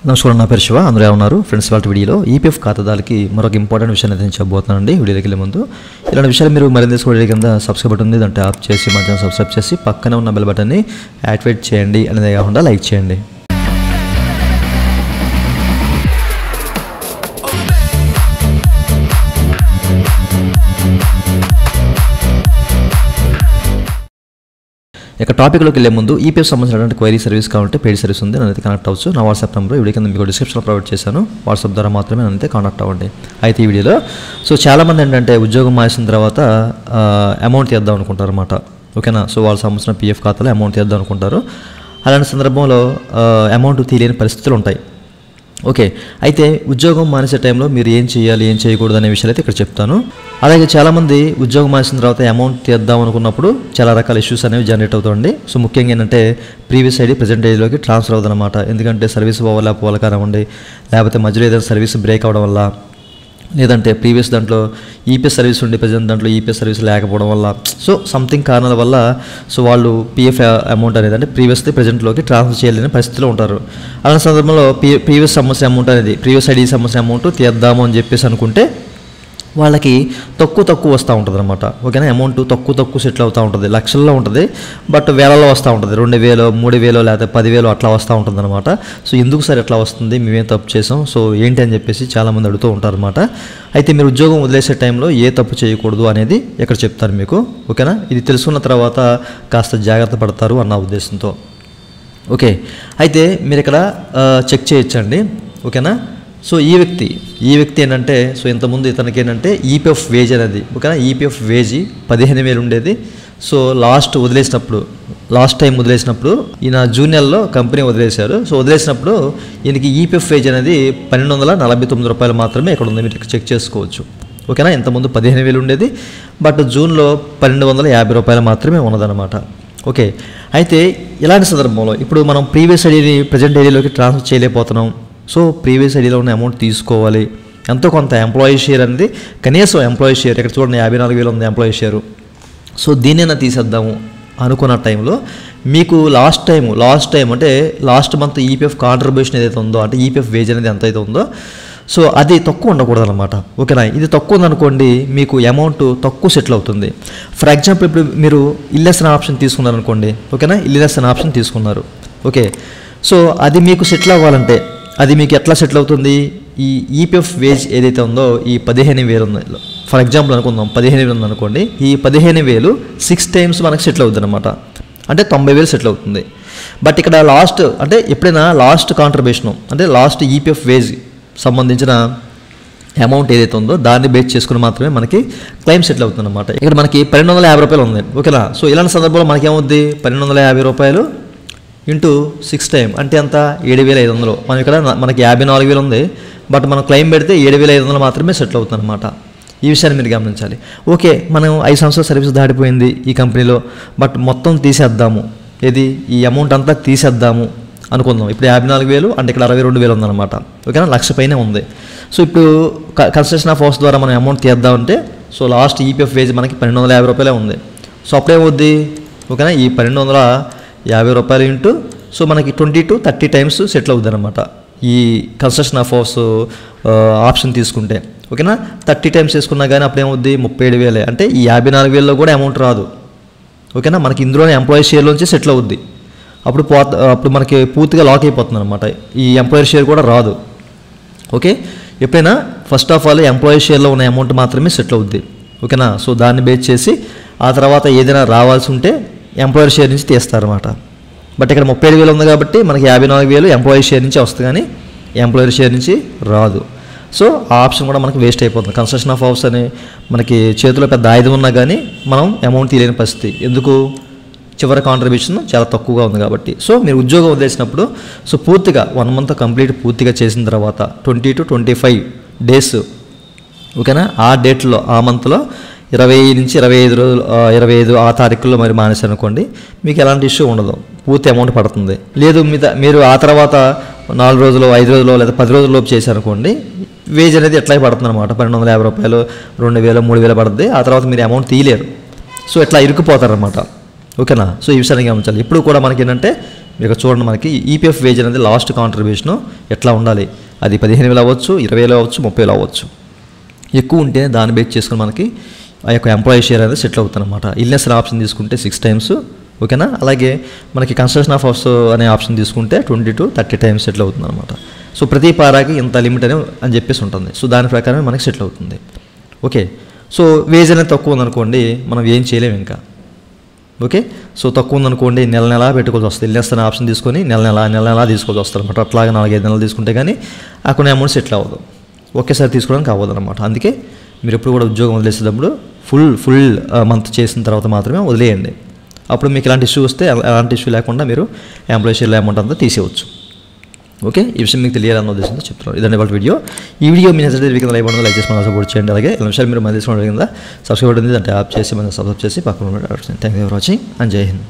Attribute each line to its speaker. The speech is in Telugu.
Speaker 1: నమస్కారం, నా పేరు శివ. అందరూ ఉన్నారు ఫ్రెండ్స్. వాళ్ళ వీడియోలో ఈపీఎఫ్ ఖాతాదారులకి మరొక ఇంపార్టెంట్ విషయాన్ని అయితే చెప్పబోతున్నానండి. వీడియోకి వెళ్ళే ముందు ఇలాంటి విషయాలు మీరు మరింత తెలుసుకోవడం కింద సబ్స్క్రైబ్ బటన్ ఉంది, దాంట్లో ఆప్ చేసి మన ఛానల్ సబ్స్క్రైబ్ చేసి పక్కనే ఉన్న బెల్ బటన్ని యాక్టివేట్ చేయండి. అనేది కాకుండా లైక్ చేయండి. ఇక టాపిక్లోకి వెళ్ళే ముందు ఈపీఎఫ్ సంబంధించినటువంటి క్వైరీ సర్వీస్ కావాలంటే పెయిడ్ సర్వీస్ ఉంది, నన్నైతే కనెక్ట్ అవ్వచ్చు. నా వాట్సాప్ నెంబర్ వీడియో కింద మీకు డిస్క్రిప్షన్లో ప్రొవైడ్ చేశాను. వాట్సాప్ ద్వారా మాత్రమే నన్నైతే కాంటాక్ట్ అవ్వండి. అయితే ఈ వీడియోలో చాలామంది ఏంటంటే ఉద్యోగం మాసిన తర్వాత అమౌంట్ తీద్దాం అనుకుంటారు అన్నమాట. ఓకేనా. వాళ్ళకి సంబంధించిన పీఎఫ్ ఖాతాలో అమౌంట్ తీద్దాం అనుకుంటారు. అలాంటి సందర్భంలో అమౌంట్ తీయలేని పరిస్థితులు ఉంటాయి. ఓకే. అయితే ఉద్యోగం మానేసే టైంలో మీరు ఏం చేయాలి, ఏం చేయకూడదు అనే విషయాలు అయితే ఇక్కడ చెప్తాను. అలాగే చాలామంది ఉద్యోగం మానేసిన తర్వాత అమౌంట్ తీద్దాం అనుకున్నప్పుడు చాలా రకాల ఇష్యూస్ అనేవి జనరేట్ అవుతాయండి. ముఖ్యంగా ఏంటంటే ప్రీవియస్ ఐడి ప్రజెంట్ ఐడిలోకి ట్రాన్స్ఫర్ అవుతుందన్నమాట. ఎందుకంటే సర్వీస్ పోవాలి కానివ్వండి, లేకపోతే మధ్యలో ఏదైనా సర్వీస్ బ్రేక్ అవ్వడం వల్ల, లేదంటే ప్రీవియస్ దాంట్లో ఈపీఎస్ సర్వీస్ ఉండి ప్రజెంట్ దాంట్లో ఈపీఎస్ సర్వీస్ లేకపోవడం వల్ల, సంథింగ్ కారణాల వల్ల వాళ్ళు పీఎఫ్ అమౌంట్ అనేది అంటే ప్రీవియస్ది ప్రజెంట్లోకి ట్రాన్స్ఫర్ చేయలేని పరిస్థితిలో ఉంటారు. అలాంటి సందర్భంలో ప్రీవియస్ సమస్య అమౌంట్ అనేది ప్రీవియస్ ఐడి సమస్య అమౌంట్ తీద్దాము అని చెప్పేసి అనుకుంటే వాళ్ళకి తక్కువ వస్తూ ఉంటుంది అనమాట. ఓకేనా. అమౌంట్ తక్కువ సెటిల్ అవుతూ ఉంటుంది, లక్షల్లో ఉంటుంది, బట్ వేలలో వస్తూ ఉంటుంది. 2,000, 3,000 లేకపోతే 10,000 అట్లా వస్తూ ఉంటుంది అనమాట. ఎందుకు సార్ ఎట్లా వస్తుంది, మేమేం తప్పు చేసాం, ఏంటి అని చెప్పేసి చాలామంది అడుగుతూ ఉంటారన్నమాట. అయితే మీరు ఉద్యోగం వదిలేసే టైంలో ఏ తప్పు చేయకూడదు అనేది ఇక్కడ చెప్తారు మీకు. ఓకేనా. ఇది తెలుసుకున్న తర్వాత కాస్త జాగ్రత్త పడతారు అన్న ఉద్దేశంతో. ఓకే. అయితే మీరు ఇక్కడ చెక్ చేయొచ్చండి. ఓకేనా. ఈ వ్యక్తి ఏంటంటే ఇంతకుముందు ఇతనికి ఏంటంటే ఈపీఎఫ్ వేజ్ అనేది, ఓకేనా, ఈపీఎఫ్ వేజ్ 15,000 ఉండేది. లాస్ట్ టైం వదిలేసినప్పుడు ఈయన జూనియర్లో కంపెనీ వదిలేశారు. వదిలేసినప్పుడు ఈయనకి ఈపీఎఫ్ వేజ్ అనేది 1,249 రూపాయలు మాత్రమే ఇక్కడ ఉంది. మీరు చెక్ చేసుకోవచ్చు. ఓకేనా. ఇంతకుముందు 15,000 ఉండేది, బట్ జూన్లో 1,250 రూపాయలు మాత్రమే ఉన్నదన్నమాట. ఓకే. అయితే ఇలాంటి సందర్భంలో ఇప్పుడు మనం ప్రీవియస్ ఐడిని ప్రజెంట్ ఐడిలోకి ట్రాన్స్ఫర్ చేయలేకపోతున్నాం. ప్రీవియస్ ఐడిలో ఉన్న అమౌంట్ తీసుకోవాలి. ఎంతో కొంత ఎంప్లాయీ షేర్ అనేది, కనీసం ఎంప్లాయీ షేర్ ఇక్కడ చూడండి 54,000 ఉంది ఎంప్లాయీ షేరు. దీన్నైనా తీసేద్దాము అనుకున్న టైంలో మీకు లాస్ట్ టైం అంటే లాస్ట్ మంత్ ఈపీఎఫ్ కాంట్రిబ్యూషన్ ఏదైతే ఉందో, అంటే ఈపీఎఫ్ వేజ్ అనేది ఎంత అయితే ఉందో, అది తక్కువ ఉండకూడదు అనమాట. ఓకేనా. ఇది తక్కువ ఉందనుకోండి, మీకు అమౌంట్ తక్కువ సెటిల్ అవుతుంది. ఫర్ ఎగ్జాంపుల్ ఇప్పుడు మీరు ఇల్లెసన్ ఆప్షన్ తీసుకున్నారు అనుకోండి. ఓకేనా. ఇల్లెసన్ ఆప్షన్ తీసుకున్నారు. ఓకే. అది మీకు సెటిల్ అవ్వాలంటే అది మీకు ఎట్లా సెటిల్ అవుతుంది, ఈ ఈపీఎఫ్ వేజ్ ఏదైతే ఉందో ఈ 15,000 ఉంది. ఫర్ ఎగ్జాంపుల్ అనుకుందాం 15,000 ఉందనుకోండి. ఈ 15,000 6 టైమ్స్ మనకు సెటిల్ అవుతుంది అనమాట. అంటే 90,000 సెటిల్ అవుతుంది. బట్ ఇక్కడ అంటే ఎప్పుడైనా లాస్ట్ కాంట్రిబ్యూషన్ అంటే లాస్ట్ ఈపీఎఫ్ వేజ్ సంబంధించిన అమౌంట్ ఏదైతే ఉందో దాన్ని బేస్ చేసుకుని మాత్రమే మనకి క్లెయిమ్ సెటిల్ అవుతుంది అనమాట. ఇక్కడ మనకి 1,250 రూపాయలు ఉంది. ఓకేనా. ఇలాంటి సందర్భంలో మనకి ఏమవుద్ది, 1,250 రూపాయలు ఇంటూ 6 టైం అంటే ఎంత, 7,500. మనం ఇక్కడ మనకి 54,000 ఉంది, బట్ మనం క్లెయిమ్ పెడితే 7,500 మాత్రమే సెటిల్ అవుతుంది అనమాట. ఈ విషయాన్ని మీరు గమనించాలి. ఓకే. మనం 5 సంవత్సరాల సర్వీస్ దాటిపోయింది ఈ కంపెనీలో, బట్ మొత్తం తీసేద్దాము, ఈ అమౌంట్ అంతా తీసేద్దాము అనుకుందాం. ఇప్పుడు 54,000 అంటే ఇక్కడ 62,000 ఉందన్నమాట. ఓకేనా. 1,00,000 పైనే ఉంది. ఇప్పుడు కన్స్ట్రక్షన్ ఆఫ్ హౌస్ ద్వారా మనం అమౌంట్ తీద్దామంటే లాస్ట్ ఈపీఎఫ్ వేజ్ మనకి 1,250 రూపాయలే ఉంది. అప్పుడేమవుద్ది, ఓకేనా, ఈ 1,250 రూపాయలు ఇంటూ మనకి 20 to 30 టైమ్స్ సెటిల్ అవుద్ది అనమాట ఈ కన్స్ట్రక్షన్ ఆఫ్ హౌస్ ఆప్షన్ తీసుకుంటే. ఓకేనా. 30 టైమ్స్ తీసుకున్నా కానీ అప్పుడేమవుద్ది 37,000. అంటే ఈ 54,000లో కూడా అమౌంట్ రాదు. ఓకేనా. మనకి ఇందులోనే ఎంప్లాయీ షేర్లోంచి సెటిల్ అవుద్ది. అప్పుడు మనకి పూర్తిగా లాక్ అయిపోతుంది అనమాట. ఈ ఎంప్లాయీ షేర్ కూడా రాదు. ఓకే. ఎప్పుడైనా ఫస్ట్ ఆఫ్ ఆల్ ఎంప్లాయీ షేర్లో ఉన్న అమౌంట్ మాత్రమే సెటిల్ అవుద్ది. ఓకేనా. దాన్ని బేస్ చేసి ఆ తర్వాత ఏదైనా రావాల్సి ఉంటే ఎంప్లాయర్ షేర్ నుంచి తీస్తారన్నమాట. బట్ ఇక్కడ 37,000 ఉంది కాబట్టి మనకి 54,000 ఎంప్లాయీ షేర్ నుంచి వస్తుంది, కానీ ఎంప్లాయర్ షేర్ నుంచి రాదు. ఆ ఆప్షన్ కూడా మనకి వేస్ట్ అయిపోతుంది. కన్స్ట్రక్షన్ ఆఫ్ హౌస్ అని మనకి చేతిలో పెద్ద ఆయుధం ఉన్నా కానీ మనం అమౌంట్ తీయలేని పరిస్థితి. ఎందుకు, చివరి కాంట్రిబ్యూషన్ చాలా తక్కువగా ఉంది కాబట్టి. మీరు ఉద్యోగం వదిలేసినప్పుడు పూర్తిగా 1 మంత్ కంప్లీట్ పూర్తిగా చేసిన తర్వాత 20 to 25 డేస్, ఓకేనా, ఆ డేట్లో ఆ మంత్లో 20 నుంచి 25 రోజులు 25 ఆ తారీఖుల్లో మరి మానేశారు అనుకోండి, మీకు ఎలాంటి ఇష్యూ ఉండదు, పూర్తి అమౌంట్ పడుతుంది. లేదు మీరు ఆ తర్వాత 4 రోజులు 5 రోజులు లేదా 10 రోజుల లోపు చేశారనుకోండి, వేజ్ అనేది ఎట్లా పడుతుంది అనమాట. 1,250 రూపాయలు, 2,000, 3,000 పడుతుంది. ఆ తర్వాత మీరు అమౌంట్ తీయలేరు. ఎట్లా ఇరుక్కుపోతారనమాట. ఓకేనా. ఈ విషయాన్ని గమనించాలి. ఇప్పుడు కూడా మనకి ఏంటంటే ఇక చూడండి మనకి ఈపీఎఫ్ వేజ్ అనేది లాస్ట్ కాంట్రిబ్యూషను ఎట్లా ఉండాలి, అది 15,000 అవ్వచ్చు, 20,000 అవ్వచ్చు, 30,000 అవ్వచ్చు. ఎక్కువ ఉంటే దాన్ని బేస్ చేసుకుని మనకి ఆ యొక్క ఎంప్లాయీ షేర్ అనేది సెటిల్ అవుతుంది అనమాట. ఇల్నెస్ ఆప్షన్ తీసుకుంటే 6 times, ఓకేనా. అలాగే మనకి కన్స్ట్రక్షన్ ఆఫ్ హౌస్ అనే ఆప్షన్ తీసుకుంటే 20 to 30 times సెటిల్ అవుతుంది అనమాట. సో ప్రతి పారాకి ఇంత లిమిట్ అని చెప్పేసి ఉంటుంది. సో దాని ప్రకారమే మనకి సెటిల్ అవుతుంది. ఓకే, సో వేజ్ అనేది తక్కువ ఉందనుకోండి, మనం ఏం చేయలేము ఇంకా. ఓకే, సో తక్కువ ఉందనుకోండి, నెల పెట్టుకోవాల్సి వస్తుంది. ఇల్నెస్ అనే ఆప్షన్ తీసుకొని నెల తీసుకోవాల్సి వస్తుంది అనమాట. అట్లాగే 4-5 నెలలు తీసుకుంటే కానీ ఆ కొన్ని అమౌంట్ సెటిల్ అవ్వదు, ఒకేసారి తీసుకోవడానికి అవ్వదు అనమాట. అందుకే మీరు ఎప్పుడు కూడా ఉద్యోగం వదిలేసేటప్పుడు ఫుల్ మంత్ చేసిన తర్వాత మాత్రమే వదిలేయండి. అప్పుడు మీకు ఇలాంటి ఇష్యూ వస్తే అలాంటి ఇష్యూ లేకుండా మీరు ఎంప్లాయీ షేర్ అమౌంట్ అంతా తీసేయవచ్చు. ఓకే, ఈ విషయం మీకు తెలియాలన్న ఉద్దేశంతో చెప్తున్నారు. ఇదండి వాళ్ళ వీడియో. ఈ వీడియో మీ నచ్చితే వీక్ లైక్ లైక్ చేసి మన సపోర్ట్ చేయండి. అలాగే ఈ నిమిషాలు మీరు మన తీసుకోవడం కింద సబ్స్క్రైబ్ ఉంటుంది, అంటే యాప్ చేసి మన సబ్స్క్రైబ్ చేసి పక్కన thank you for watching and జై హింద్.